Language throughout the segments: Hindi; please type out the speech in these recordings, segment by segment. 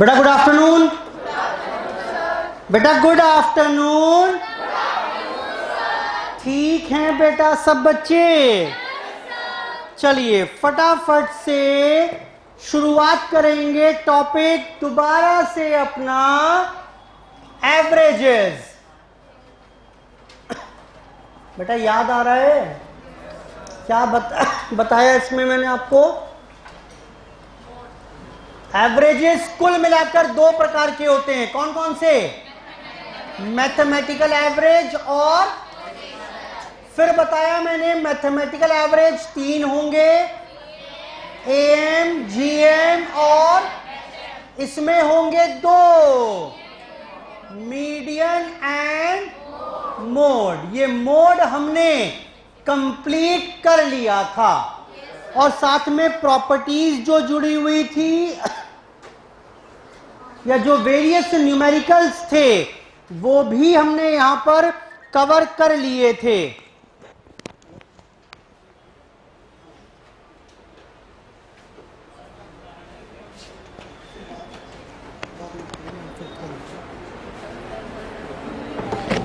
बेटा गुड आफ्टरनून। बेटा गुड आफ्टरनून। ठीक हैं बेटा सब बच्चे? चलिए फटाफट से शुरुआत करेंगे टॉपिक दोबारा से अपना एवरेजेस। बेटा याद आ रहा है क्या बताया इसमें मैंने आपको? एवरेजेस कुल मिलाकर दो प्रकार के होते हैं। कौन कौन से? मैथमेटिकल एवरेज और फिर बताया मैंने मैथमेटिकल एवरेज तीन होंगे, एएम, जीएम और इसमें होंगे दो, मीडियन एंड मोड। ये मोड हमने कंप्लीट कर लिया था और साथ में प्रॉपर्टीज जो जुड़ी हुई थी या जो वेरियस न्यूमेरिकल्स थे वो भी हमने यहां पर कवर कर लिए थे।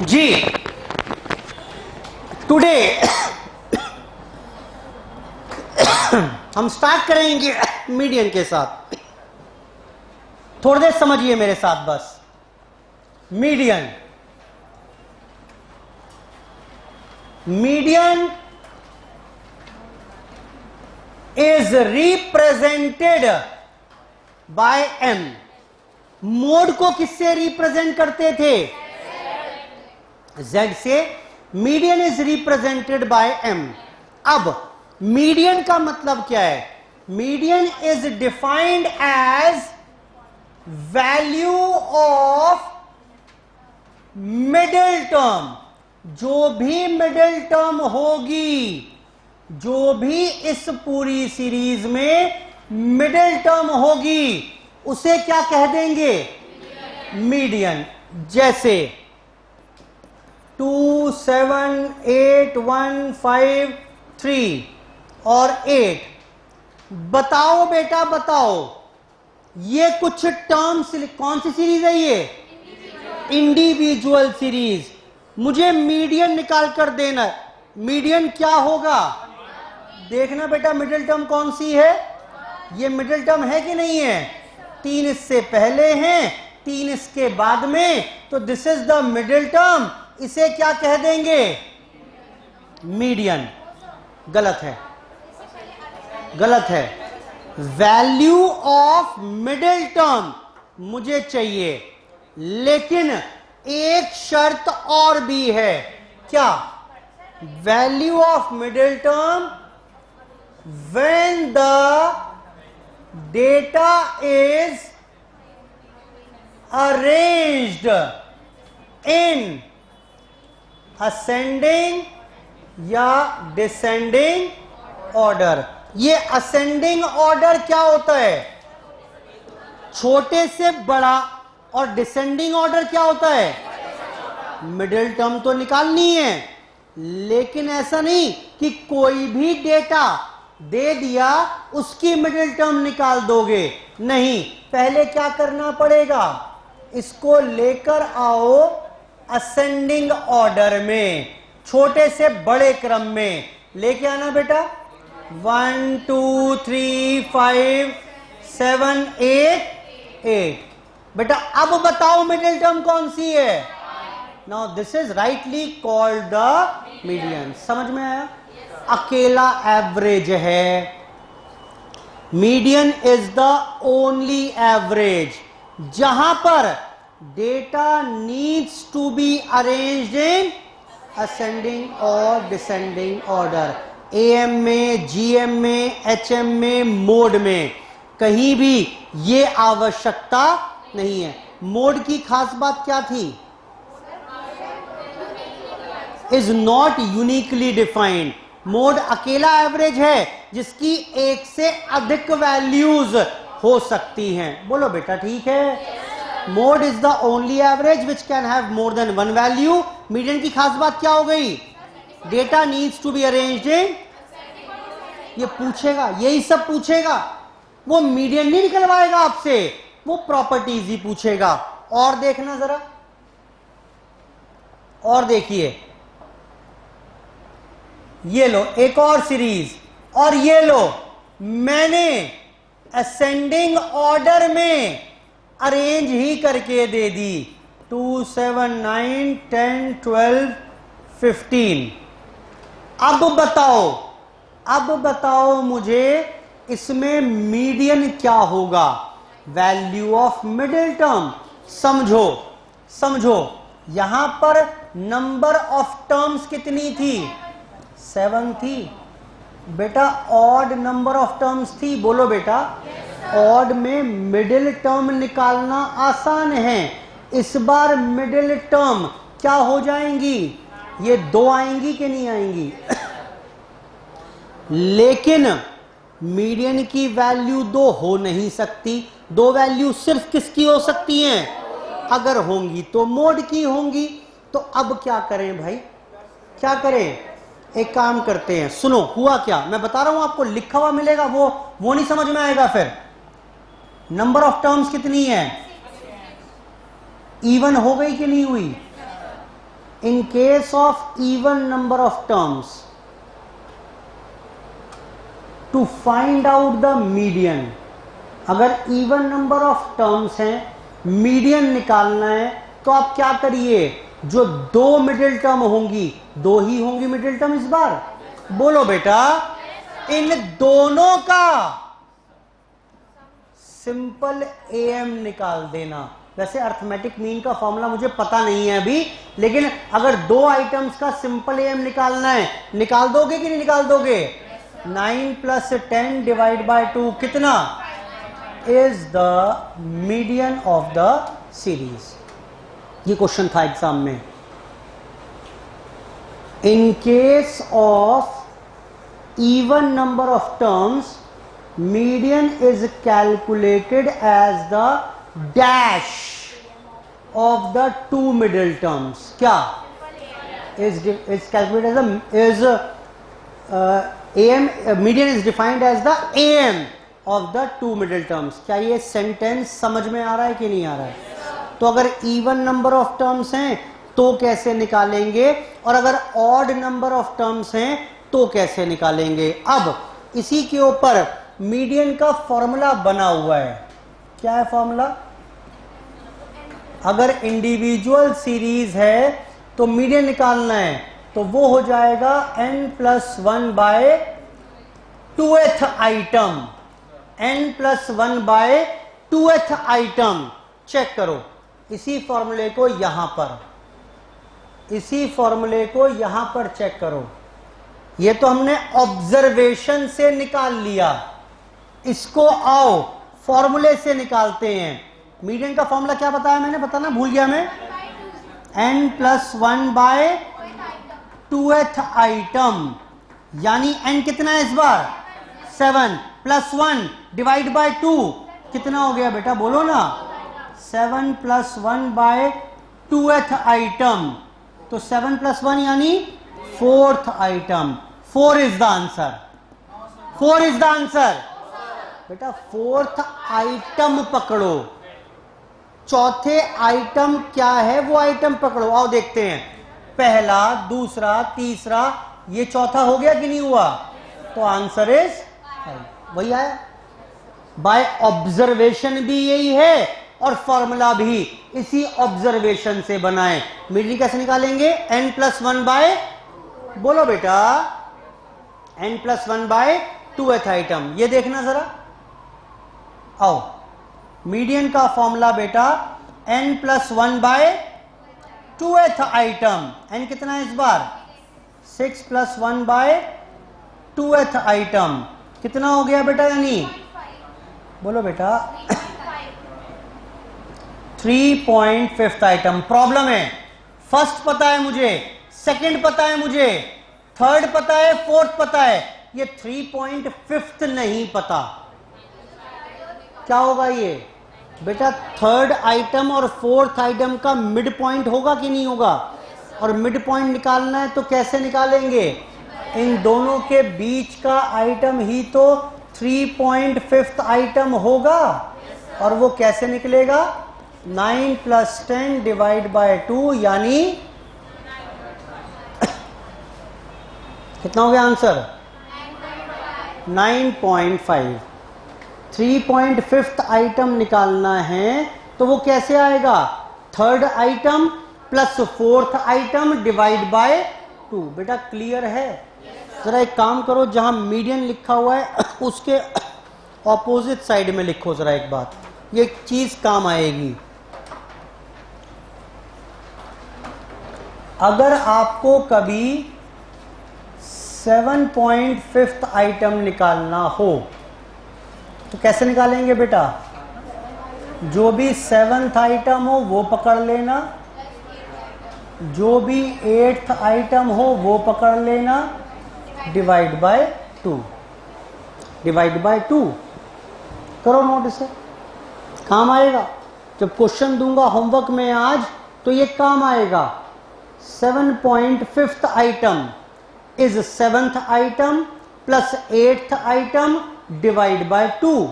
जी टुडे हम स्टार्ट करेंगे मीडियन के साथ। थोड़ी देर समझिए मेरे साथ बस। Median is represented by M. Mode को किससे रिप्रेजेंट करते थे? Z से। Median is represented by M. अब मीडियन का मतलब क्या है? Median is defined as value of middle term. जो भी मिडिल टर्म होगी, जो भी इस पूरी सीरीज में मिडिल टर्म होगी उसे क्या कह देंगे? मीडियन। जैसे 2, 7, 8, 1, 5, 3 और 8। बताओ बेटा बताओ, ये कुछ टर्म्स कौन सी सीरीज है? ये इंडिविजुअल सीरीज। मुझे मीडियन निकाल कर देना। मीडियन क्या होगा? देखना बेटा मिडिल टर्म कौन सी है। ये मिडिल टर्म है कि नहीं है? 3 इससे पहले हैं, 3 इसके बाद में, तो this is the middle term. इसे क्या कह देंगे? मीडियन। गलत है, गलत है। वैल्यू ऑफ मिडिल टर्म मुझे चाहिए, लेकिन एक शर्त और भी है। क्या? Value of middle term when the data is arranged in ascending या डिसेंडिंग ऑर्डर। ये असेंडिंग ऑर्डर क्या होता है? छोटे से बड़ा। और डिसेंडिंग ऑर्डर क्या होता है? मिडिल टर्म तो निकालनी है, लेकिन ऐसा नहीं कि कोई भी डेटा दे दिया उसकी मिडिल टर्म निकाल दोगे। नहीं, पहले क्या करना पड़ेगा? इसको लेकर आओ असेंडिंग ऑर्डर में, छोटे से बड़े क्रम में लेके आना बेटा। 1, 2, 3, 5, 7, 8। बेटा अब बताओ मिडिल टर्म कौन सी है? Now this is rightly called the median. समझ में आया? अकेला एवरेज है। Median is the only average जहां पर data needs to be arranged in ascending और डिसेंडिंग ऑर्डर। एएम में, जीएम में, एचएम में, मोड में कहीं भी ये आवश्यकता नहीं है। मोड की खास बात क्या थी? Is not uniquely defined. Mode अकेला एवरेज है जिसकी एक से अधिक वैल्यूज हो सकती हैं। बोलो बेटा ठीक है। Mode is the only average which can have more than one value. Median की खास बात क्या हो गई? Data needs to be arranged in. ये पूछेगा, यही सब पूछेगा। वो मीडियन नहीं निकलवाएगा आपसे, वो प्रॉपर्टीज ही पूछेगा। और देखना जरा, और देखिए, ये लो एक और सीरीज, और ये लो मैंने असेंडिंग ऑर्डर में अरेंज ही करके दे दी 2 7 9 10 12 15। अब बताओ मुझे इसमें मीडियन क्या होगा? Value of middle term. समझो यहां पर नंबर ऑफ टर्म्स कितनी थी? 7 थी बेटा। ऑड नंबर ऑफ टर्म्स थी, बोलो बेटा। ऑड में मिडिल टर्म निकालना आसान है। इस बार मिडिल टर्म क्या हो जाएंगी? ये 2 आएंगी कि नहीं आएंगी? लेकिन मीडियन की वैल्यू 2 हो नहीं सकती। 2 वैल्यू सिर्फ किसकी हो सकती हैं? अगर होंगी तो मोड की होंगी। तो अब क्या करें भाई, क्या करें? एक काम करते हैं, सुनो हुआ क्या मैं बता रहा हूं आपको, लिखा हुआ मिलेगा वो नहीं समझ में आएगा फिर। नंबर ऑफ टर्म्स कितनी है? इवन हो गई कि नहीं हुई? In case of even number of terms, to find out the median, अगर इवन नंबर ऑफ टर्म्स हैं, मीडियन निकालना है, तो आप क्या करिए? जो 2 मिडिल टर्म होंगी, 2 ही होंगी मिडिल टर्म इस बार, बोलो बेटा। इन दोनों का सिंपल एएम निकाल देना। वैसे अर्थमेटिक मीन का फॉर्मूला मुझे पता नहीं है अभी, लेकिन अगर 2 आइटम्स का सिंपल एएम निकालना है, निकाल दोगे कि नहीं निकाल दोगे? 9 + 10 डिवाइड बाय 2 कितना? Is the median of the series. ये क्वेश्चन था एग्जाम में। In case of even number of terms, median is calculated as the dash of the 2 middle terms. क्या? Is calculated as AM, median is defined as the AM of the 2 middle terms. क्या ये सेंटेंस समझ में आ रहा है कि नहीं आ रहा है? तो अगर इवन नंबर ऑफ टर्म्स हैं तो कैसे निकालेंगे, और अगर ऑड नंबर ऑफ टर्म्स हैं तो कैसे निकालेंगे? अब इसी के ऊपर मीडियन का फॉर्मूला बना हुआ है। क्या है फॉर्मूला? अगर इंडिविजुअल सीरीज है तो मीडियन निकालना है, तो वो हो जाएगा n+1/2th item. n+1/2th item. Check करो इसी फॉर्मूले को यहां पर चेक करो। ये तो हमने ऑब्जर्वेशन से निकाल लिया, इसको आओ फॉर्मूले से निकालते हैं। मीडियन का फॉर्मूला क्या बताया मैंने? बताना भूल गया मैं। n+1/2th आइटम, यानी n कितना है इस बार? 7 + 1 डिवाइड बाय 2 कितना हो गया बेटा, बोलो ना? 7 + 1/2th आइटम, तो 7 + 1 यानी 4th item. 4 is the answer. 4 is the answer बेटा। 4th आइटम पकड़ो, चौथे आइटम क्या है वो आइटम पकड़ो। आओ देखते हैं, पहला, दूसरा, तीसरा, ये चौथा हो गया कि नहीं हुआ? तो आंसर इज वही आया। बाय ऑब्जर्वेशन भी यही है और फॉर्मूला भी इसी ऑब्जर्वेशन से बनाए। मीडियन कैसे निकालेंगे? n+1/, बोलो बेटा, n+1/2th आइटम। ये देखना जरा, आओ मीडियन का फॉर्मूला बेटा n+1/2th आइटम। n कितना है इस बार? 6 + 1/2th आइटम कितना हो गया बेटा? यानी बोलो बेटा 3.5th आइटम। प्रॉब्लम है, फर्स्ट पता है मुझे, सेकंड पता है मुझे, थर्ड पता है, फोर्थ पता है, ये 3.5th नहीं पता। क्या होगा ये बेटा? थर्ड आइटम और फोर्थ आइटम का मिड पॉइंट होगा कि नहीं होगा? और मिड पॉइंट निकालना है तो कैसे निकालेंगे? इन दोनों के बीच का आइटम ही तो 3.5th आइटम होगा। और वो कैसे निकलेगा? 9 + 10 डिवाइड बाय 2 यानी कितना हो गया आंसर? 9.5। 3.5 आइटम निकालना है तो वो कैसे आएगा? Third item plus fourth item divide by 2। बेटा क्लियर है? जरा एक काम करो, जहां मीडियन लिखा हुआ है उसके ऑपोजिट साइड में लिखो जरा एक बात, ये चीज काम आएगी। अगर आपको कभी 7.5 आइटम निकालना हो तो कैसे निकालेंगे बेटा? जो भी 7th आइटम हो वो पकड़ लेना, जो भी 8th आइटम हो वो पकड़ लेना, डिवाइड बाय 2। डिवाइड बाय 2 करो नोट, इसे काम आएगा। जब क्वेश्चन दूंगा होमवर्क में आज तो ये काम आएगा। 7.5 item is 7th item plus 8th item divide by 2।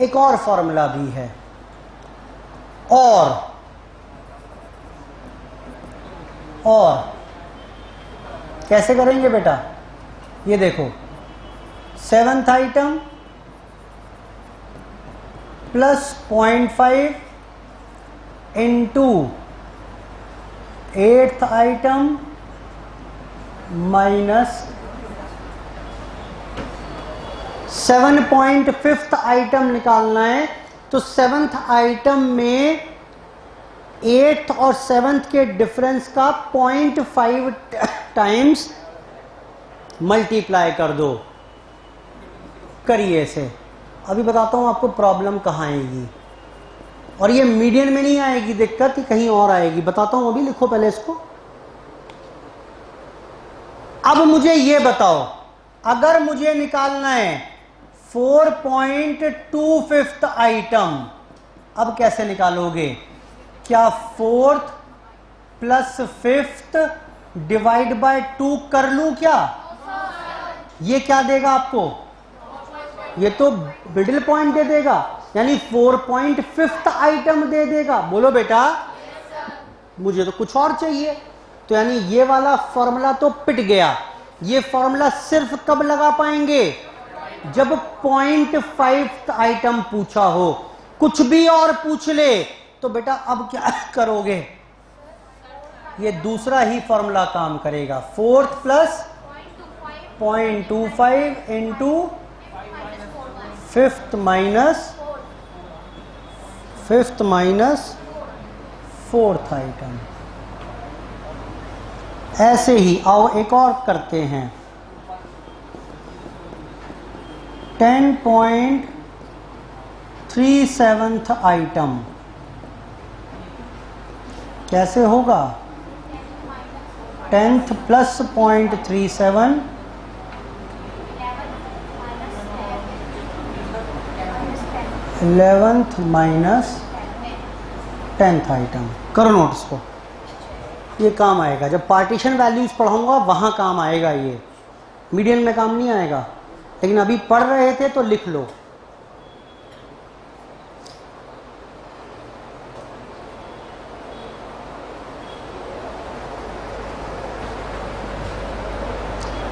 एक और फॉर्मूला भी है, और कैसे करेंगे बेटा? ये देखो, 7th item plus 0.5 into 8th item minus 7.5 item निकालना है तो 7th आइटम में 8th और 7th के डिफरेंस का 0.5 टाइम्स मल्टीप्लाई कर दो। करिए इसे, अभी बताता हूं आपको प्रॉब्लम कहाँ आएगी, और ये मीडियन में नहीं आएगी दिक्कत, कहीं और आएगी। बताता हूं, अभी लिखो पहले इसको। अब मुझे ये बताओ, अगर मुझे निकालना है 4.25 आइटम, अब कैसे निकालोगे? क्या 4th plus 5th divide by 2 कर लूं क्या? ये क्या देगा आपको? ये तो मिडिल पॉइंट दे देगा, यानी 4.5 आइटम दे देगा। बोलो बेटा, मुझे तो कुछ और चाहिए। तो यानी ये वाला फॉर्मूला तो पिट गया। ये फॉर्मूला सिर्फ कब लगा पाएंगे? जब 0.5 आइटम पूछा हो। कुछ भी और पूछ ले तो बेटा अब क्या करोगे? ये दूसरा ही फॉर्मूला काम करेगा। 4th plus 0.25 into 5th minus 4th item. ऐसे ही आओ एक और करते हैं। 10.37 आइटम कैसे होगा? 10th plus 0.37 11th minus 10th item. करो नोट्स को, ये काम आएगा। जब पार्टीशन वैल्यूज पढ़ाऊंगा वहां काम आएगा, ये मीडियन में काम नहीं आएगा। लेकिन अभी पढ़ रहे थे तो लिख लो।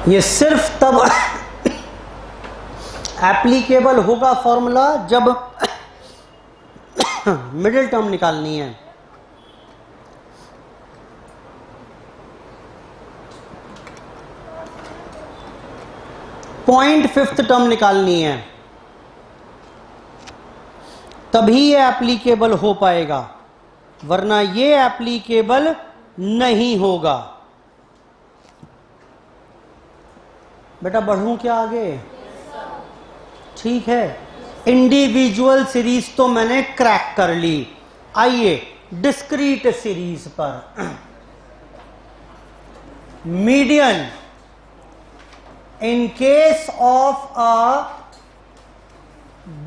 ये सिर्फ तब एप्लीकेबल होगा फॉर्मूला जब मिडिल टर्म निकालनी है। पॉइंट 5th टर्म निकालनी है, तभी ये एप्लीकेबल हो पाएगा, वरना ये एप्लीकेबल नहीं होगा। बेटा बढ़ूं क्या आगे? ठीक है, इंडिविजुअल सीरीज तो मैंने क्रैक कर ली। आइए डिस्क्रीट सीरीज पर। Median in case of a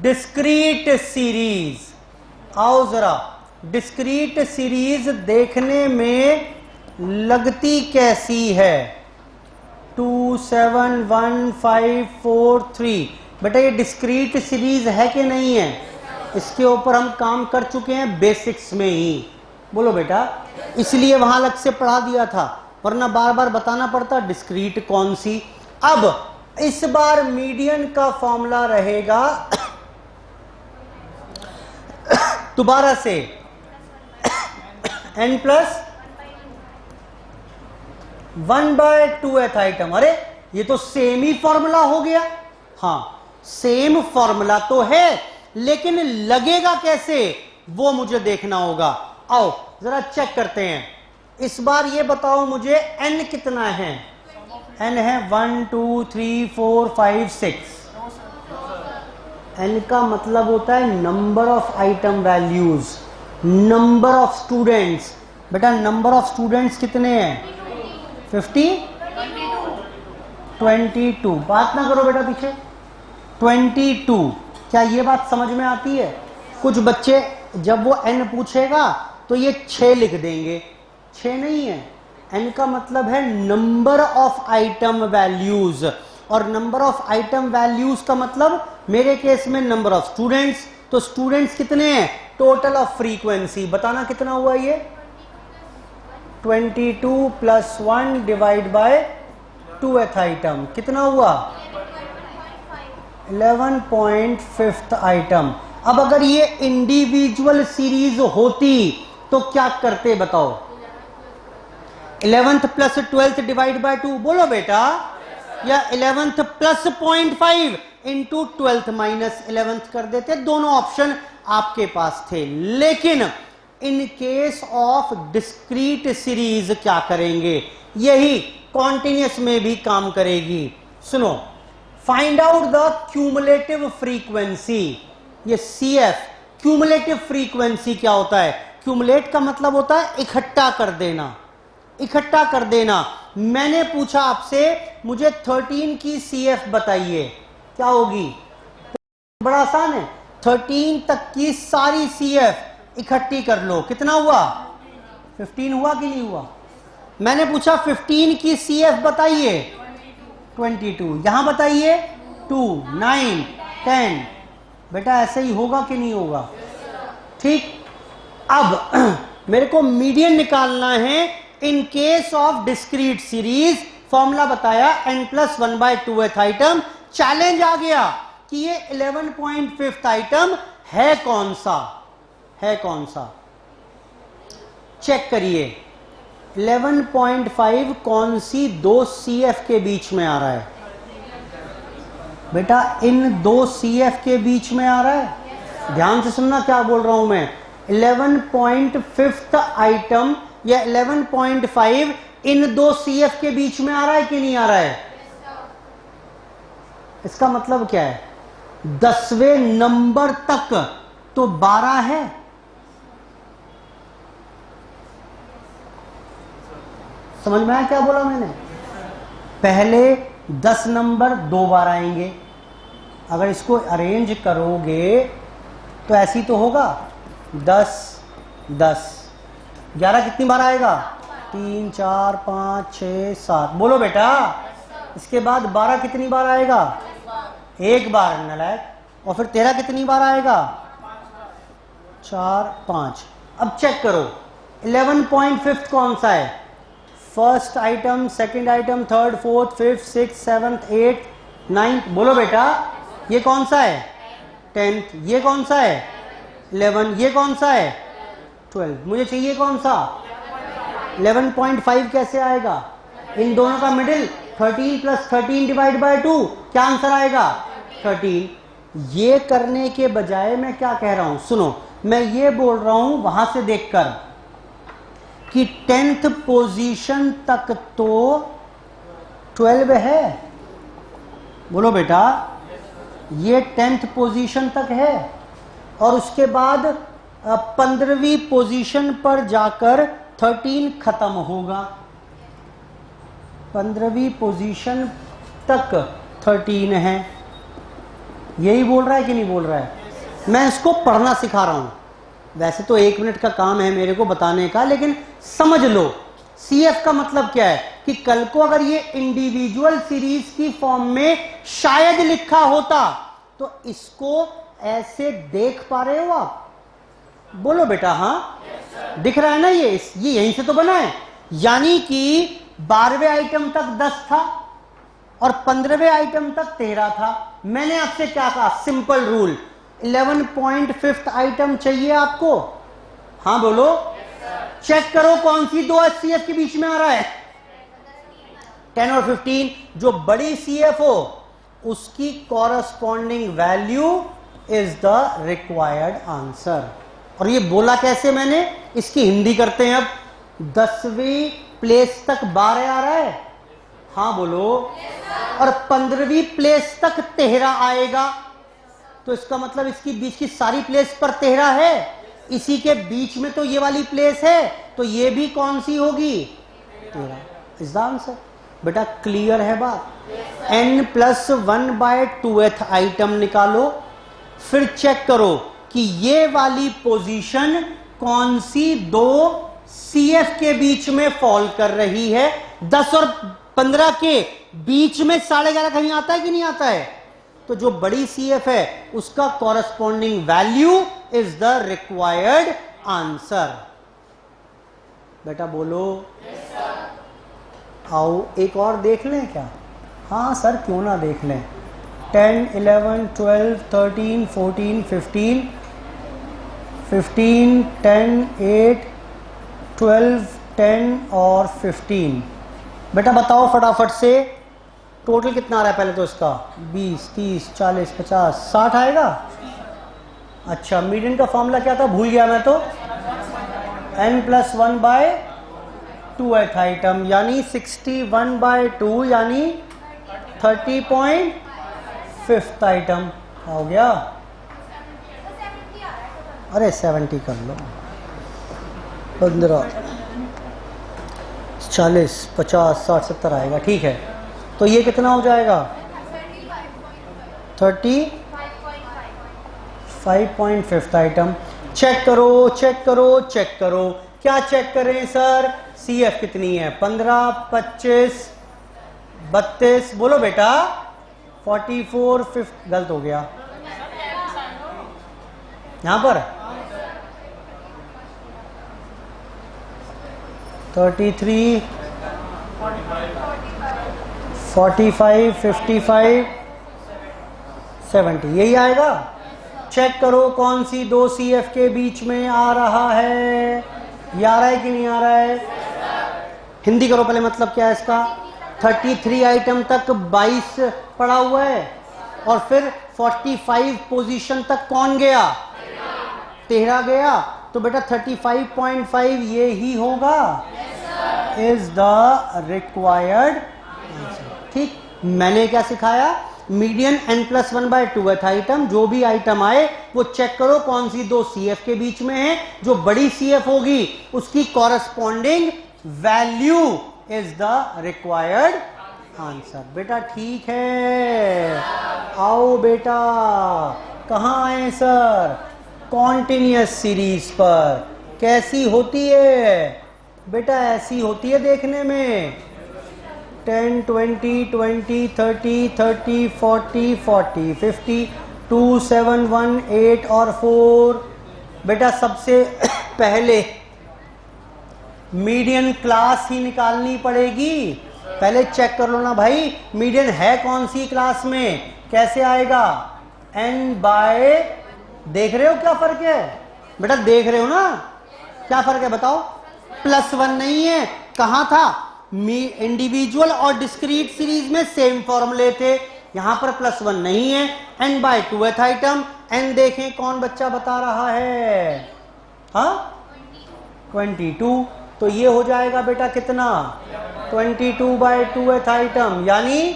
discrete series, आओ जरा, डिस्क्रीट सीरीज देखने में लगती कैसी है? 2 7 1 5 4 3। बेटा ये डिस्क्रीट सीरीज है कि नहीं है? इसके ऊपर हम काम कर चुके हैं बेसिक्स में ही, बोलो बेटा, इसलिए वहां अलग से पढ़ा दिया था, वरना बार बार बताना पड़ता डिस्क्रीट कौन सी। अब इस बार मीडियन का फॉर्मूला रहेगा दोबारा से n प्लस 1/2th आइटम। अरे ये तो सेम ही फॉर्मूला हो गया। हाँ सेम फॉर्मूला तो है, लेकिन लगेगा कैसे वो मुझे देखना होगा। आओ जरा चेक करते हैं। इस बार ये बताओ मुझे n कितना है? n है 1 2 3 4 5 6। n का मतलब होता है number of item values, number of students. बेटा नंबर ऑफ स्टूडेंट्स कितने हैं? 50 22। बात ना करो बेटा पीछे। 22। क्या ये बात समझ में आती है? कुछ बच्चे जब वो n पूछेगा तो ये 6 लिख देंगे, 6 नहीं है। n का मतलब है नंबर ऑफ आइटम वैल्यूज, और नंबर ऑफ आइटम वैल्यूज का मतलब मेरे केस में नंबर ऑफ स्टूडेंट्स। तो स्टूडेंट्स कितने हैं? टोटल ऑफ फ्रीक्वेंसी बताना कितना हुआ ये? 22 plus 1 divide by 2th item कितना हुआ? 11.5th item. अब अगर ये इंडिविजुअल सीरीज होती तो क्या करते बताओ? 11th plus 12th divide by 2 बोलो बेटा, या 11th plus 0.5 into 12th minus 11th कर देते। दोनों ऑप्शन आपके पास थे, लेकिन इन केस ऑफ डिस्क्रीट सीरीज क्या करेंगे? यही कॉन्टिन्यूस में भी काम करेगी। सुनो, find out the cumulative frequency. ये CF क्यूमुलेटिव फ्रीक्वेंसी क्या होता है? क्यूमुलेट का मतलब होता है इकट्ठा कर देना, इकट्ठा कर देना। मैंने पूछा आपसे मुझे 13 की CF बताइए, क्या होगी? बड़ा आसान है, 13 तक की सारी CF इकट्ठी कर लो, कितना हुआ? 15 हुआ कि नहीं हुआ? मैंने पूछा 15 की CF बताइए, 22। यहां बताइए 2 9 10। बेटा ऐसे ही होगा कि नहीं होगा? ठीक। अब मेरे को मीडियन निकालना है in case of discrete series. Formula बताया n plus 1/2th item. Challenge आ गया कि ये 11.5th आइटम है कौन सा, है कौन सा? चेक करिए 11.5 कौन सी दो CF के बीच में आ रहा है? बेटा इन दो CF के बीच में आ रहा है। ध्यान से सुनना क्या बोल रहा हूं मैं। 11.5th आइटम या 11.5 इन दो CF के बीच में आ रहा है कि नहीं आ रहा है? इसका मतलब क्या है? 10वें नंबर तक तो 12 है। समझ में आया क्या बोला मैंने? पहले 10 नंबर 2 बार आएंगे। अगर इसको अरेंज करोगे तो ऐसी तो होगा 10 10। 11 कितनी बार आएगा? 3 4 5 6 7। बोलो बेटा। इसके बाद 12 कितनी बार आएगा? एक बार नालायक। और फिर 13 कितनी बार आएगा? 4 5। अब चेक करो 11.5 कौन सा है? First item, second item, third, fourth, fifth, six, seventh, 8, 9। बोलो बेटा ये कौन सा है? 10th। ये कौन सा है? 11। ये कौन सा है? 12। मुझे चाहिए कौन सा? 11.5 कैसे आएगा? इन दोनों का मिडिल 13 प्लस 13 डिवाइड बाय 2। क्या आंसर आएगा? 13। ये करने के बजाय मैं क्या कह रहा हूं? सुनो, मैं ये बोल रहा हूं वहां से देखकर कि 10th पोजीशन तक तो 12 है। बोलो बेटा ये 10th पोजीशन तक है, और उसके बाद 15वीं पोजीशन पर जाकर 13 खत्म होगा। 15वीं पोजीशन तक 13 है। यही बोल रहा है कि नहीं बोल रहा है? मैं इसको पढ़ना सिखा रहा हूं। वैसे तो 1 मिनट का काम है मेरे को बताने का, लेकिन समझ लो CF का मतलब क्या है कि कल को अगर ये इंडिविजुअल सीरीज की फॉर्म में शायद लिखा होता तो इसको ऐसे देख पा रहे हो आप? बोलो बेटा हाँ। दिख रहा है ना? ये यहीं से तो बना है। यानी कि 12वें आइटम तक 10 था और 15वें आइटम तक 13 था। मैंने आपसे क्या कहा? सिंपल रूल, 11.5 आइटम चाहिए आपको। हाँ बोलो। चेक करो कौन सी दो HCF के बीच में आ रहा है, 10 और 15। जो बड़ी CF हो उसकी corresponding value is the required answer. और ये बोला कैसे मैंने? इसकी हिंदी करते हैं अब। 10वीं प्लेस तक 12 आ रहा है, हाँ बोलो, और 15वीं प्लेस तक 13 आएगा। तो इसका मतलब इसकी बीच की सारी प्लेस पर 13 है, इसी के बीच में तो ये वाली प्लेस है, तो ये भी कौन सी होगी? 13 इज द आंसर। बेटा क्लियर है बात? n+1/2th आइटम निकालो, फिर चेक करो कि ये वाली पोजीशन कौन सी दो CF के बीच में फॉल कर रही है। 10 और 15 के बीच में 11.5 कहीं आता है कि नहीं आता है? तो जो बड़ी CF है उसका corresponding value is the required answer. बेटा बोलो। आओ एक और देख लें क्या? हाँ सर क्यों ना देख लें। 10, 11, 12, 13, 14, 15, 10, 8, 12, 10 और 15। बेटा बताओ फटाफट से टोटल कितना आ रहा है पहले तो इसका? 20, 30, 40, 50, 60 आएगा। अच्छा मीडियन का फॉर्मूला क्या था? भूल गया मैं तो। n+1/2th आइटम यानी 61/2 यानी 30.5th आइटम हो गया। अरे 70 कर लो। 15, 40, 50, 60, 70 आएगा। ठीक है तो ये कितना हो जाएगा? 35.5th item. चेक करो चेक करो चेक करो। क्या चेक करें सर? CF कितनी है? 15, 25, 32, बोलो बेटा। 44, 50, गलत हो गया यहां पर। 33, 45, 55, 70 यही आएगा। चेक करो कौन सी दो CF के बीच में आ रहा है। ये आ रहा है कि नहीं आ रहा है? हिंदी करो पहले, मतलब क्या है इसका? 33 आइटम तक 22 पड़ा हुआ है और फिर 45 पोजीशन तक कौन गया? 13 गया। तो बेटा 35.5 ये ही होगा, इज द रिक्वायर्ड आंसर। ठीक, मैंने क्या सिखाया? मीडियन n+1/2th आइटम, जो भी आइटम आए वो चेक करो कौन सी दो CF के बीच में है। जो बड़ी CF होगी उसकी corresponding value is the required answer. बेटा ठीक है, आओ बेटा। कहाँ आए सर? कॉन्टिन्यूअस सीरीज पर। कैसी होती है बेटा? ऐसी होती है देखने में। 10, 20, 20, 30, 30, 40, 40, 50, 2, 7, 1, 8 और 4। बेटा सबसे पहले मीडियन क्लास ही निकालनी पड़ेगी। पहले चेक कर लो ना भाई, मीडियन है कौन सी क्लास में? कैसे आएगा? n/, देख रहे हो क्या फर्क है? बेटा देख रहे हो ना क्या फर्क है? बताओ। +1 नहीं है, कहां था? इंडिविजुअल और डिस्क्रीट सीरीज में सेम फॉर्मूले थे, यहां पर +1 नहीं है। n/2th item. n देखें कौन बच्चा बता रहा है? हाँ 22। तो ये हो जाएगा बेटा कितना? 22/2th आइटम यानी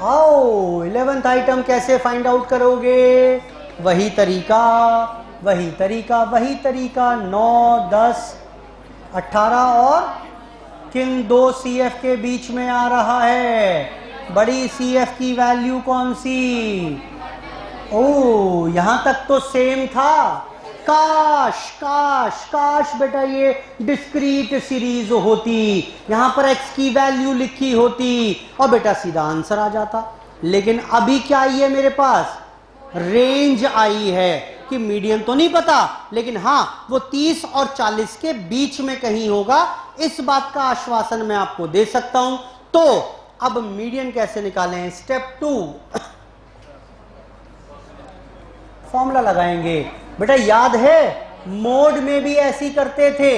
आओ 11th आइटम कैसे फाइंड आउट करोगे? वही तरीका वही तरीका वही तरीका। 9, 10, 18 और किन दो CF के बीच में आ रहा है? बड़ी CF की वैल्यू कौन सी? ओ यहां तक तो सेम था। काश काश काश बेटा ये डिस्क्रीट सीरीज होती, यहां पर x की वैल्यू लिखी होती और बेटा सीधा आंसर आ जाता। लेकिन अभी क्या आई है मेरे पास, रेंज आई है कि मीडियन तो नहीं पता, लेकिन हां वो 30 और 40 के बीच में कहीं होगा, इस बात का आश्वासन मैं आपको दे सकता हूं। तो अब मीडियन कैसे निकालें, स्टेप 2 फॉर्मूला लगाएंगे। बेटा याद है मोड में भी ऐसी करते थे,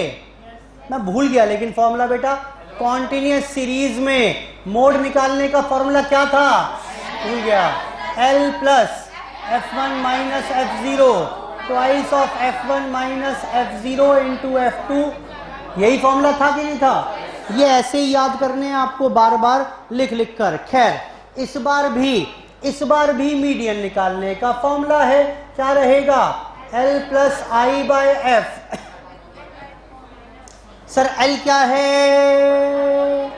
मैं भूल गया लेकिन फॉर्मूला बेटा, कॉन्टिन्यूअस सीरीज में मोड निकालने का फॉर्मूला क्या था, भूल गया, L plus F1 minus F0 twice of F1 minus F0 into F2, यही फॉर्मूला था कि नहीं था? ये ऐसे ही याद करने हैं आपको बार बार लिख लिख कर। खैर इस बार भी मीडियन निकालने का फॉर्मूला है, क्या रहेगा, L प्लस आई बाय एफ। सर L क्या है,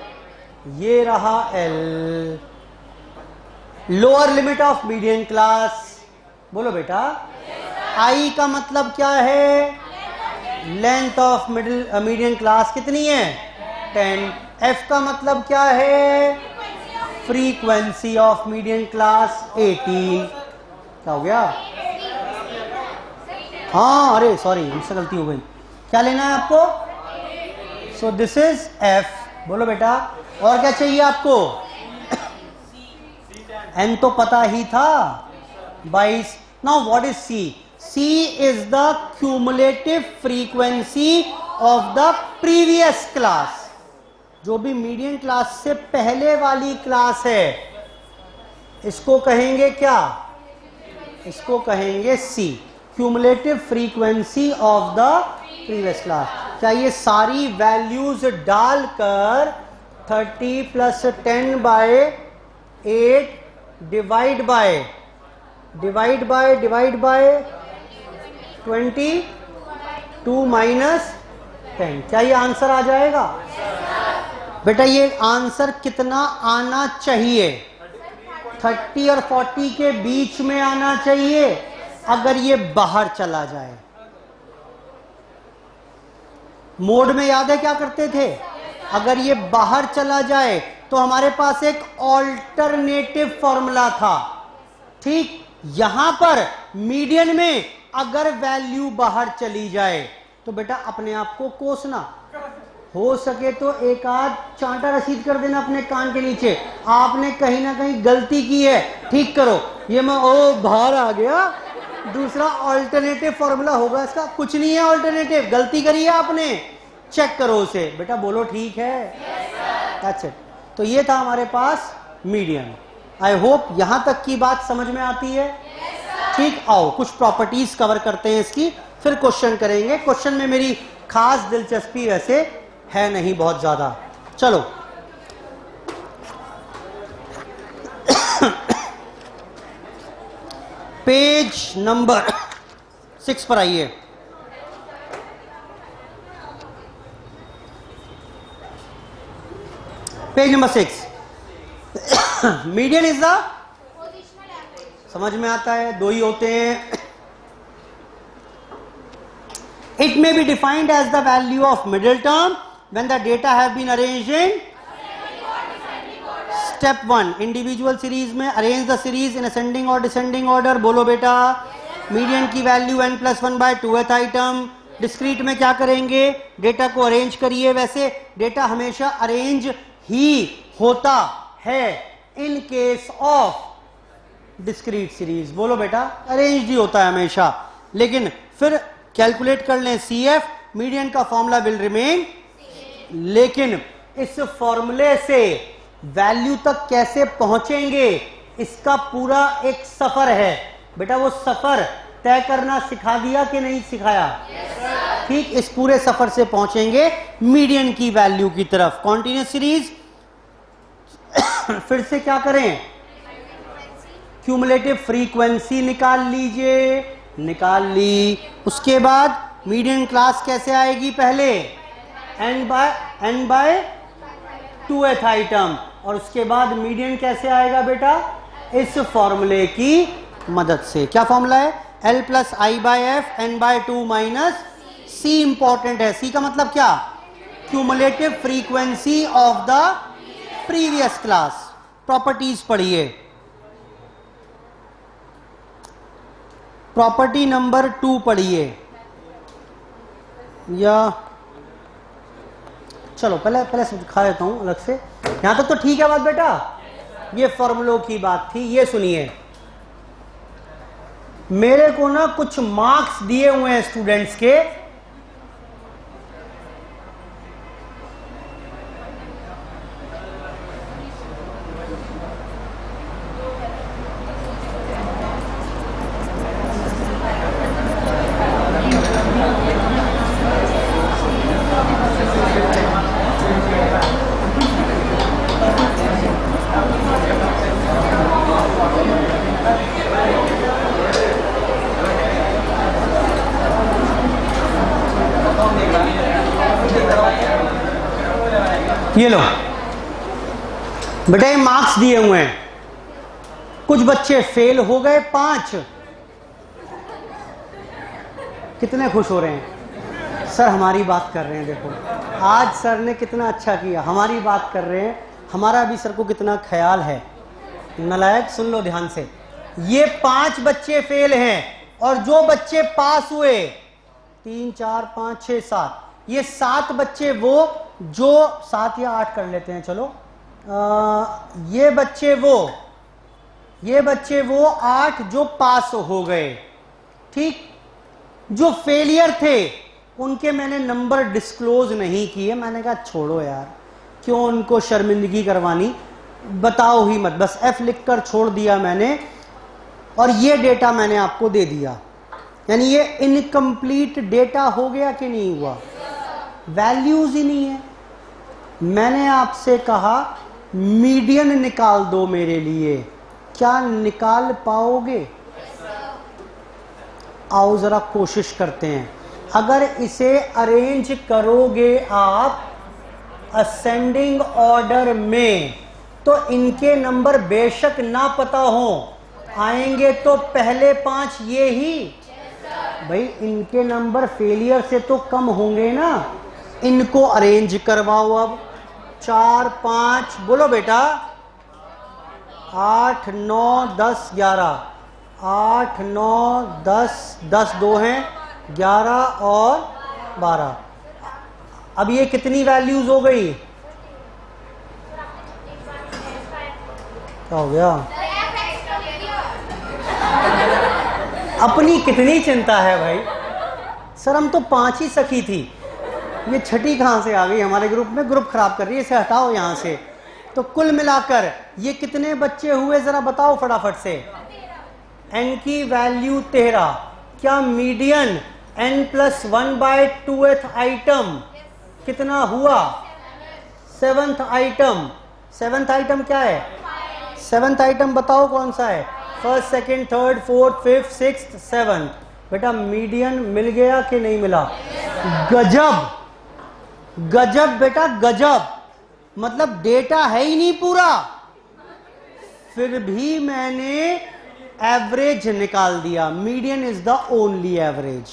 ये रहा L, lower limit of median class, बोलो बेटा। I का मतलब क्या है, लेंथ ऑफ मीडियन क्लास कितनी है, 10। F का मतलब क्या है, फ्रीक्वेंसी ऑफ मीडियन क्लास 18। क्या हो गया, हाँ अरे सॉरी हमसे गलती हो गई, क्या लेना है आपको, सो दिस इज F, बोलो बेटा। और क्या चाहिए आपको, N तो पता ही था 22। Now what is C, C is the cumulative frequency of the previous class, जो भी मीडियन क्लास से पहले वाली क्लास है, इसको कहेंगे क्या, इसको कहेंगे C, cumulative frequency of the previous class. क्या ये सारी वैल्यूज डालकर 30 plus 10 by 8 divide by 22 minus 10, क्या ये आंसर आ जाएगा? बेटा ये आंसर कितना आना चाहिए, 30 और 40 के बीच में आना चाहिए। अगर ये बाहर चला जाए, मोड में याद है क्या करते थे, अगर ये बाहर चला जाए तो हमारे पास एक ऑल्टरनेटिव फॉर्मूला था, ठीक। यहां पर मीडियन में अगर वैल्यू बाहर चली जाए तो बेटा अपने आप को कोसना, हो सके तो एक आध चांटा रसीद कर देना अपने कान के नीचे, आपने कहीं ना कहीं गलती की है, ठीक करो। ये मैं ओ बाहर आ गया, दूसरा ऑल्टरनेटिव फॉर्मूला होगा इसका, कुछ नहीं है ऑल्टरनेटिव, गलती करी है आपने, चेक करो उसे, बेटा बोलो ठीक है, अच्छा। तो ये था हमारे पास मीडियन। आई होप यहां तक की बात समझ में आती है, ठीक। आओ कुछ प्रॉपर्टीज कवर करते हैं इसकी, फिर क्वेश्चन करेंगे। क्वेश्चन में मेरी खास दिलचस्पी वैसे है नहीं बहुत ज्यादा, चलो। पेज नंबर 6 पर आइए। Page number 6, median is the, समझ में आता है, दो ही होते हैं। It may be defined as the value of middle term when the data have been arranged in step 1 individual series में, arrange the series in ascending और डिसेंडिंग ऑर्डर, बोलो बेटा। मीडियन की वैल्यू n+1/2th आइटम। डिस्क्रीट में क्या करेंगे, डेटा को अरेंज करिए, वैसे डेटा हमेशा अरेंज ही होता है in case of discrete series, बोलो बेटा अरेंज ही होता है हमेशा। लेकिन फिर कैलकुलेट कर लें CF, मीडियन का फॉर्मूला विल रिमेन, लेकिन इस फॉर्मूले से वैल्यू तक कैसे पहुंचेंगे इसका पूरा एक सफर है। बेटा वो सफर तय करना सिखा दिया कि नहीं सिखाया? ठीक, इस पूरे सफर से पहुंचेंगे मीडियन की वैल्यू की तरफ। कॉन्टिन्यूअस सीरीज फिर से क्या करें, क्यूमुलेटिव फ्रीक्वेंसी निकाल लीजिए, निकाल ली। उसके बाद मीडियन क्लास कैसे आएगी, पहले n बाय 2th आइटम, और उसके बाद मीडियन कैसे आएगा बेटा, इस फॉर्मूले की मदद से। क्या फॉर्मूला है, L+I/F n/2 minus C। Important है, C का मतलब क्या, cumulative frequency of the previous class. Properties पढ़िए, प्रॉपर्टी नंबर 2 पढ़िए, या चलो पहले दिखा देता हूं अलग से। यहां तक तो ठीक है बात बेटा, ये फॉर्मूलों की बात थी। ये सुनिए, मेरे को ना कुछ मार्क्स दिए हुए हैं स्टूडेंट्स के, ये लो बेटा, ये मार्क्स दिए हुए हैं। कुछ बच्चे फेल हो गए 5। कितने खुश हो रहे हैं सर, हमारी बात कर रहे हैं। देखो आज सर ने कितना अच्छा किया, हमारी बात कर रहे हैं। हमारा भी सर को कितना ख्याल है। नालायक सुन लो ध्यान से, ये 5 बच्चे फेल हैं और जो बच्चे पास हुए 3 4 5 6 7, ये 7 बच्चे वो जो 7 या 8 कर लेते हैं, चलो ये बच्चे वो 8 जो पास हो गए। ठीक, जो फेलियर थे उनके मैंने नंबर डिस्क्लोज नहीं किए। मैंने कहा छोड़ो यार, क्यों उनको शर्मिंदगी करवानी, बताओ ही मत, बस F लिखकर छोड़ दिया मैंने। और ये डेटा मैंने आपको दे दिया, यानी ये इनकम्प्लीट डेटा हो गया कि नहीं हुआ, वैल्यूज ही नहीं है। मैंने आपसे कहा मीडियन निकाल दो मेरे लिए, क्या निकाल पाओगे? आओ जरा कोशिश करते हैं। अगर इसे अरेंज करोगे आप असेंडिंग ऑर्डर में, तो इनके नंबर बेशक ना पता हो, आएंगे तो पहले 5 ये ही। भाई इनके नंबर फेलियर से तो कम होंगे ना, इनको अरेंज करवाओ। अब 4 5 बोलो बेटा, 8 9 10 11, 8 9 10 10 2 हैं 11 और 12। अब ये कितनी वैल्यूज हो गई? क्या हो गया? अपनी कितनी चिंता है भाई, सर हम तो 5 ही सखी थी, ये छठी कहां से आ गई हमारे ग्रुप में, ग्रुप खराब कर रही है, इसे हटाओ यहां से। तो कुल मिलाकर ये कितने बच्चे हुए जरा बताओ फटाफट से। n की वैल्यू 13, क्या मीडियन n+1/2th आइटम कितना हुआ? 7th item. 7th आइटम क्या है? 7th आइटम बताओ कौन सा है? 1st 2nd 3rd 4th 5th 6th 7th। बेटा मीडियन मिल गया कि नहीं मिला? गजब गजब बेटा गजब, मतलब डेटा है ही नहीं पूरा, फिर भी मैंने एवरेज निकाल दिया। Median is the only average.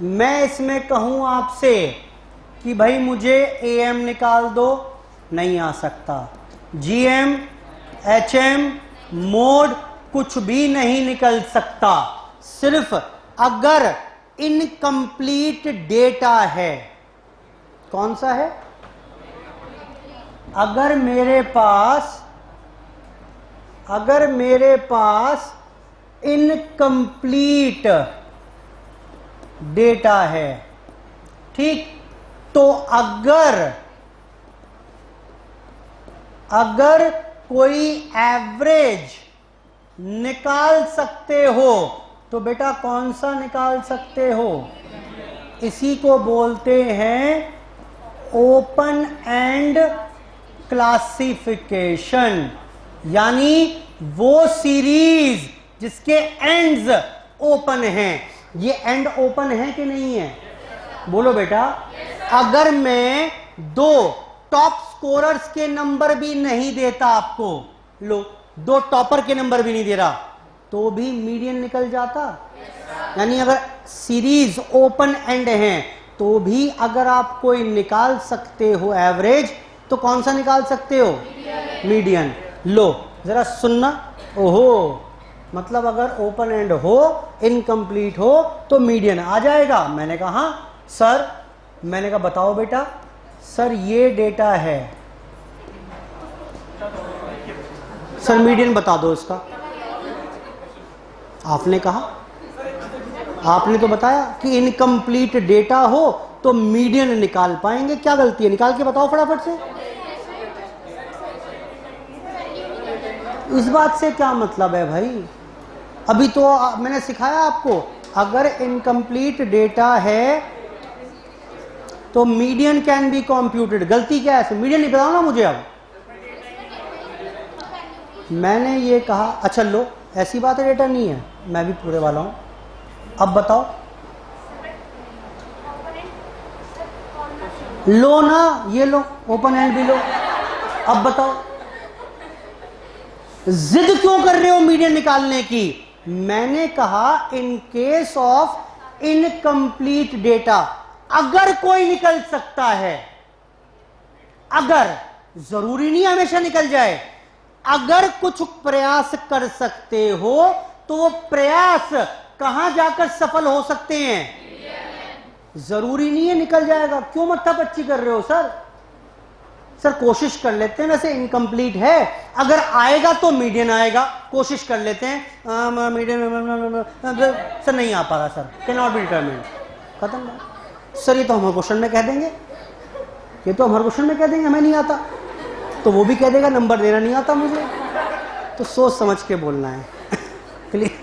मैं इसमें कहूं आपसे कि भाई मुझे AM निकाल दो, नहीं आ सकता। GM HM मोड कुछ भी नहीं निकल सकता। सिर्फ अगर इनकम्प्लीट डेटा है, कौन सा है? अगर मेरे पास इनकम्प्लीट डेटा है, ठीक, तो अगर कोई एवरेज निकाल सकते हो तो बेटा कौन सा निकाल सकते हो? इसी को बोलते हैं ओपन एंड क्लासिफिकेशन, यानी वो सीरीज जिसके एंड्स ओपन हैं। ये एंड ओपन है कि नहीं है? बोलो बेटा। अगर मैं 2 टॉप स्कोरर्स के नंबर भी नहीं देता आपको, लो 2 टॉपर के नंबर भी नहीं दे रहा, तो भी मीडियन निकल जाता। यानी अगर सीरीज ओपन एंड है तो भी अगर आप कोई निकाल सकते हो एवरेज, तो कौन सा निकाल सकते हो? मीडियन। लो जरा सुनना, ओहो मतलब अगर ओपन एंड हो, इनकम्प्लीट हो तो मीडियन आ जाएगा। मैंने कहा हाँ सर, मैंने कहा बताओ बेटा, सर ये डेटा है, सर मीडियन बता दो इसका। आपने कहा, आपने तो बताया कि इनकम्प्लीट डेटा हो तो मीडियन निकाल पाएंगे। क्या गलती है, निकाल के बताओ फटाफट से। इस बात से क्या मतलब है भाई, अभी तो मैंने सिखाया आपको, अगर इनकम्प्लीट डेटा है तो मीडियन कैन बी कंप्यूटेड। गलती क्या है, मीडियन नहीं बताओ ना मुझे। अब मैंने ये कहा, अच्छा लो ऐसी बात है डेटा नहीं है, मैं भी पूरे वाला हूं। अब बताओ, लो ना, ये लो ओपन एंड भी लो। अब बताओ जिद क्यों कर रहे हो मीडियन निकालने की। मैंने कहा इन केस ऑफ इनकम्प्लीट डेटा अगर कोई निकल सकता है, अगर, जरूरी नहीं हमेशा निकल जाए, अगर कुछ प्रयास कर सकते हो तो वो प्रयास कहां जाकर सफल हो सकते हैं, जरूरी नहीं है निकल जाएगा। क्यों मत्थापच्ची कर रहे हो सर, सर कोशिश कर लेते हैं, वैसे इनकम्प्लीट है, अगर आएगा तो मीडियन आएगा, कोशिश कर लेते हैं। मीडियन सर नहीं आ पा रहा sir, can not B determined, खत्म बात। सर ये तो हमारे क्वेश्चन में कह देंगे, ये तो हमारे क्वेश्चन में कह देंगे हमें नहीं आता, तो वो भी कह देगा नंबर देना नहीं आता मुझे। तो सोच समझ के बोलना है। क्लियर।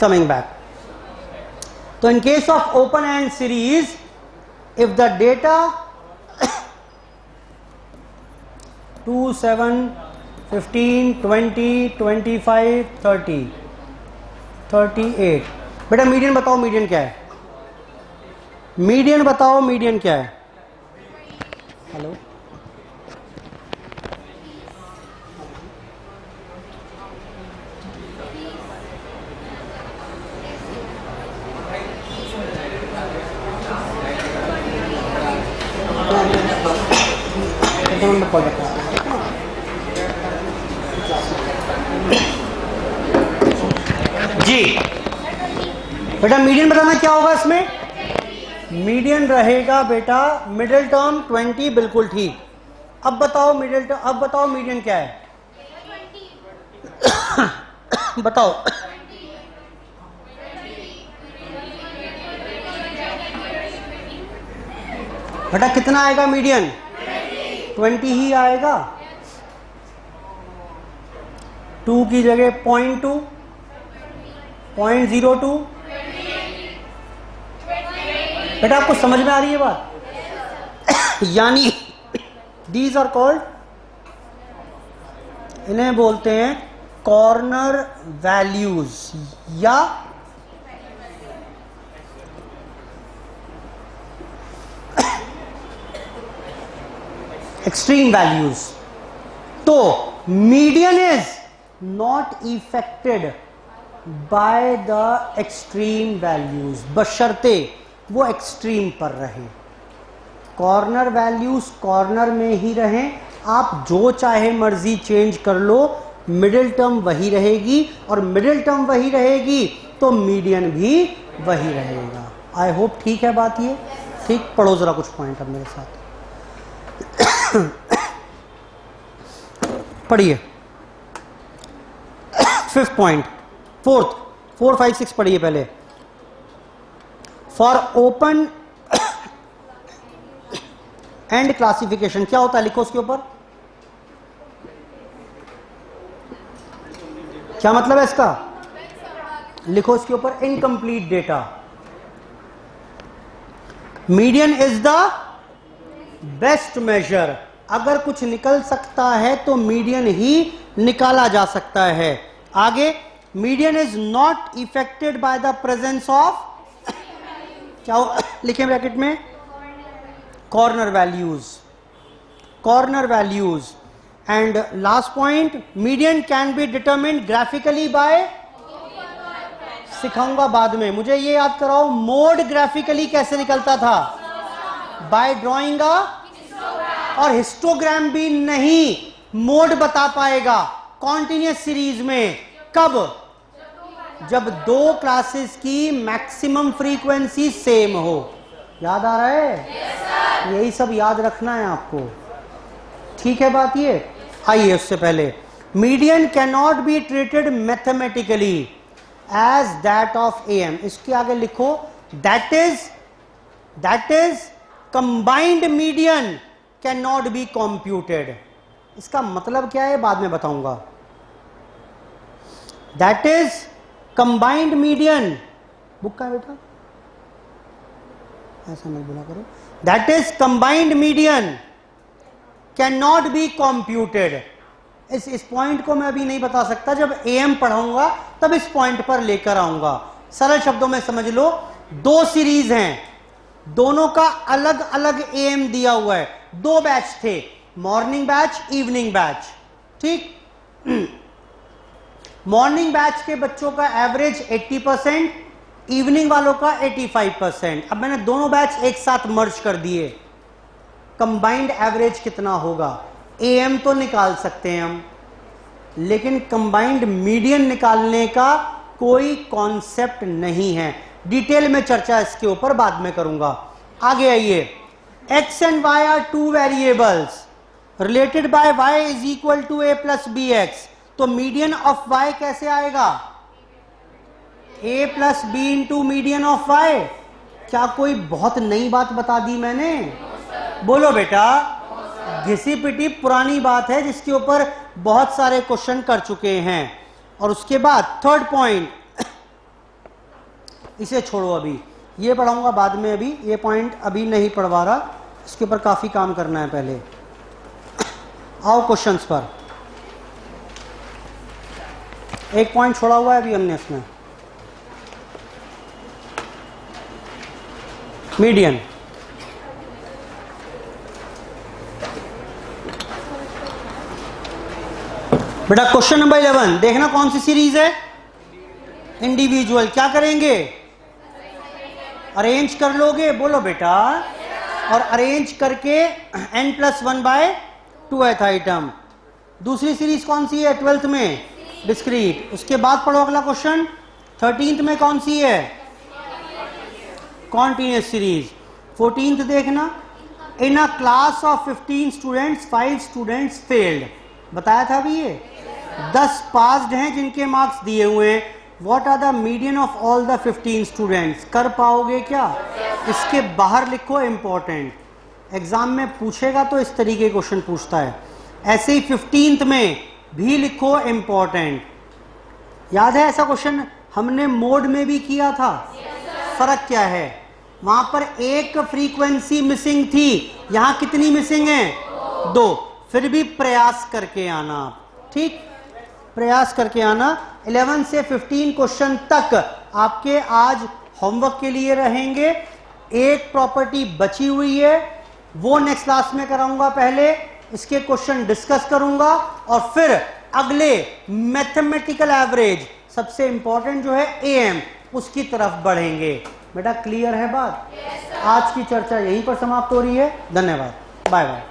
कमिंग बैक, तो इन case of open and series, if the data 2, 7, 15, 20, 25, 30, 38। बेटा मीडियन बताओ, मीडियन क्या है, मीडियन बताओ, मीडियन क्या है। हेलो, जी बेटा मीडियन बताना क्या होगा इसमें, मीडियन रहेगा बेटा मिडिल टर्म 20, बिल्कुल ठीक। अब बताओ मिडिल टर्म, अब बताओ मीडियन क्या है। बताओ बेटा कितना आएगा मीडियन, 20 ही आएगा। 2 की जगह 0.2, 0.02। बेटा आपको समझ में आ रही है बात। यानी दीज आर कॉल्ड, इन्हें बोलते हैं कॉर्नर वैल्यूज या एक्सट्रीम वैल्यूज। तो median is not affected by the extreme values, बशर्ते वो एक्सट्रीम पर रहे। कॉर्नर वैल्यूज कॉर्नर में ही रहें, आप जो चाहे मर्जी चेंज कर लो, मिडिल टर्म वही रहेगी, और मिडिल टर्म वही रहेगी तो मीडियन भी वही रहेगा। आई होप ठीक है बात ये, ठीक। पढ़ो जरा कुछ पॉइंट अब मेरे साथ, पढ़िए। 5th पॉइंट, 4th, 4, 5, 6 पढ़िए पहले। फॉर ओपन एंड क्लासिफिकेशन क्या होता है, लिखो उसके ऊपर, क्या मतलब है इसका, लिखो इसके ऊपर। Incomplete data, median is the best measure. अगर कुछ निकल सकता है तो मीडियन ही निकाला जा सकता है। आगे, median is not affected by the presence of, क्या लिखे ब्रैकेट में, corner values, corner values. And last point, median can be determined graphically by, सिखाऊंगा बाद में, मुझे ये याद कराओ मोड ग्राफिकली कैसे निकलता था, बाय ड्रॉइंग अ, और हिस्टोग्राम भी नहीं मोड बता पाएगा, कॉन्टिन्यूस सीरीज में। कब? जब दो क्लासेस की मैक्सिमम फ्रीक्वेंसी सेम हो। याद आ रहा है? यही सब याद रखना है आपको, ठीक है बात ये। आइए उससे पहले, median can not be treated mathematically as that of M. इसके आगे लिखो that is combined median can not be computed. इसका मतलब क्या है बाद में बताऊंगा। That is combined median, book का है बेटा, ऐसा नहीं बोला करो। That is combined median can not be computed. इस पॉइंट को मैं अभी नहीं बता सकता, जब एम पढ़ाऊंगा तब इस पॉइंट पर लेकर आऊंगा। सरल शब्दों में समझ लो, दो सीरीज हैं, दोनों का अलग अलग एम दिया हुआ है। दो बैच थे, मॉर्निंग बैच, इवनिंग बैच, ठीक। मॉर्निंग बैच के बच्चों का एवरेज 80%, इवनिंग वालों का 85%। अब मैंने दोनों बैच एक साथ मर्ज कर दिए, कंबाइंड एवरेज कितना होगा? एएम तो निकाल सकते हैं हम, लेकिन कंबाइंड मीडियन निकालने का कोई कॉन्सेप्ट नहीं है। डिटेल में चर्चा इसके ऊपर बाद में करूंगा। आगे आइए, X and Y are two variables related by Y is equal to A plus B X. तो मीडियन ऑफ वाई कैसे आएगा? A plus B into median of Y. क्या कोई बहुत नई बात बता दी मैंने? बोलो बेटा, घिसी पिटी पुरानी बात है जिसके ऊपर बहुत सारे क्वेश्चन कर चुके हैं। और उसके बाद थर्ड पॉइंट, इसे छोड़ो, अभी ये पढ़ाऊंगा बाद में, अभी ये पॉइंट अभी नहीं पढ़वा रहा, इसके ऊपर काफी काम करना है पहले। आओ क्वेश्चंस पर। एक पॉइंट छोड़ा हुआ है अभी हमने इसमें, मीडियन। बेटा क्वेश्चन नंबर 11 देखना, कौन सी सीरीज है? इंडिविजुअल। क्या करेंगे? अरेंज कर लोगे? बोलो बेटा। और अरेंज करके n+1/2th आइटम। दूसरी सीरीज कौन सी है 12th में? डिस्क्रीट। उसके बाद पढ़ो अगला क्वेश्चन, 13th में कौन सी है? Continuous series. 14th देखना, in a class of 15 students 5 students failed. बताया था अभी ये 10 पास्ड हैं जिनके मार्क्स दिए हुए हैं। What are the median of all the 15 students? कर पाओगे क्या? इसके बाहर लिखो इंपॉर्टेंट। एग्जाम में पूछेगा तो इस तरीके क्वेश्चन पूछता है। ऐसे ही 15th में भी लिखो इंपॉर्टेंट। याद है ऐसा क्वेश्चन हमने मोड में भी किया था? फर्क क्या है? वहां पर एक फ्रीक्वेंसी मिसिंग थी, यहां कितनी मिसिंग है? 2। फिर भी प्रयास करके आना, ठीक, प्रयास करके आना। 11 से 15 क्वेश्चन तक आपके आज होमवर्क के लिए रहेंगे। एक प्रॉपर्टी बची हुई है, वो नेक्स्ट क्लास में कराऊंगा। पहले इसके क्वेश्चन डिस्कस करूंगा और फिर अगले मैथमेटिकल एवरेज, सबसे इंपॉर्टेंट जो है एएम, उसकी तरफ बढ़ेंगे। बेटा क्लियर है बात? आज की चर्चा यहीं पर समाप्त हो रही है। धन्यवाद, बाय बाय।